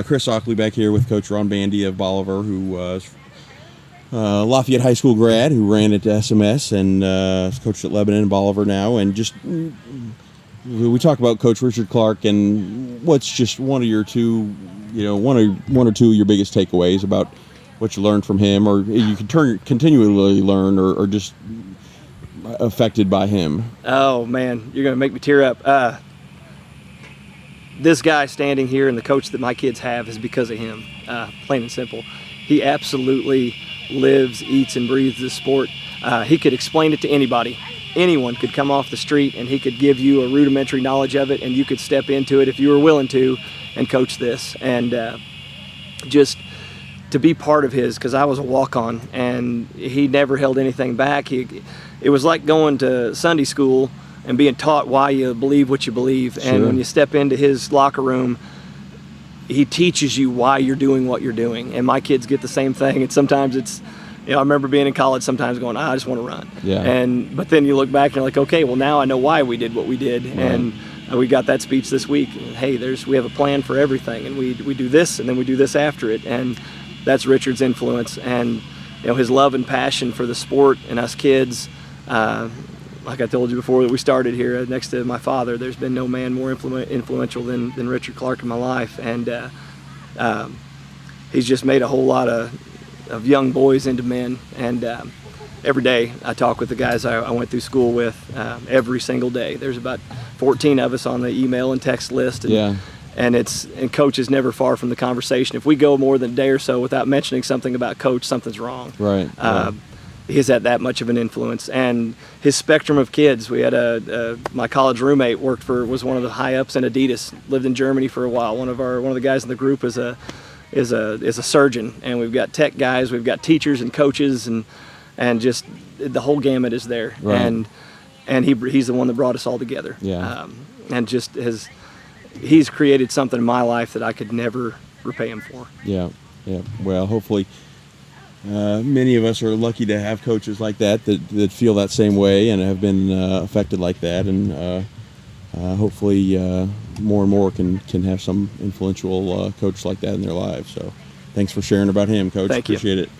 Chris Ockley back here with Coach Ron Bandy of Bolivar, who was Lafayette High School grad, who ran at SMS and coached at Lebanon and Bolivar now. And just we talk about Coach Richard Clark and what's just one or two of your biggest takeaways about what you learned from him, or you can continually learn, or just affected by him. Oh man, you're gonna make me tear up. This guy standing here and the coach that my kids have is because of him, plain and simple. He absolutely lives, eats, and breathes this sport. He could explain it to anybody. Anyone could come off the street and he could give you a rudimentary knowledge of it, and you could step into it if you were willing to and coach this. And just to be part of his, because I was a walk-on and he never held anything back. It was like going to Sunday school and being taught why you believe what you believe. Sure. And when you step into his locker room, he teaches you why you're doing what you're doing. And my kids get the same thing. And sometimes it's, I remember being in college sometimes going, I just want to run. Yeah. But then you look back and you're like, okay, well now I know why we did what we did. Right. And we got that speech this week. Hey, we have a plan for everything, and we do this, and then we do this after it. And that's Richard's influence, and his love and passion for the sport and us kids. Like I told you before that we started here, next to my father, there's been no man more influential than Richard Clark in my life. And he's just made a whole lot of young boys into men. And every day I talk with the guys I went through school with, every single day. There's about 14 of us on the email and text list. And, yeah. And Coach is never far from the conversation. If we go more than a day or so without mentioning something about Coach, something's wrong. Right. He's had that much of an influence, and his spectrum of kids. We had my college roommate was one of the high ups in Adidas. Lived in Germany for a while. One of the guys in the group is a surgeon, and we've got tech guys, we've got teachers and coaches, and just the whole gamut is there. Right. And he's the one that brought us all together. Yeah. And just he's created something in my life that I could never repay him for. Yeah. Yeah. Well, hopefully. Many of us are lucky to have coaches like that feel that same way and have been affected like that, and hopefully more and more can have some influential coach like that in their lives. So thanks for sharing about him, Coach. Thank you. Appreciate it.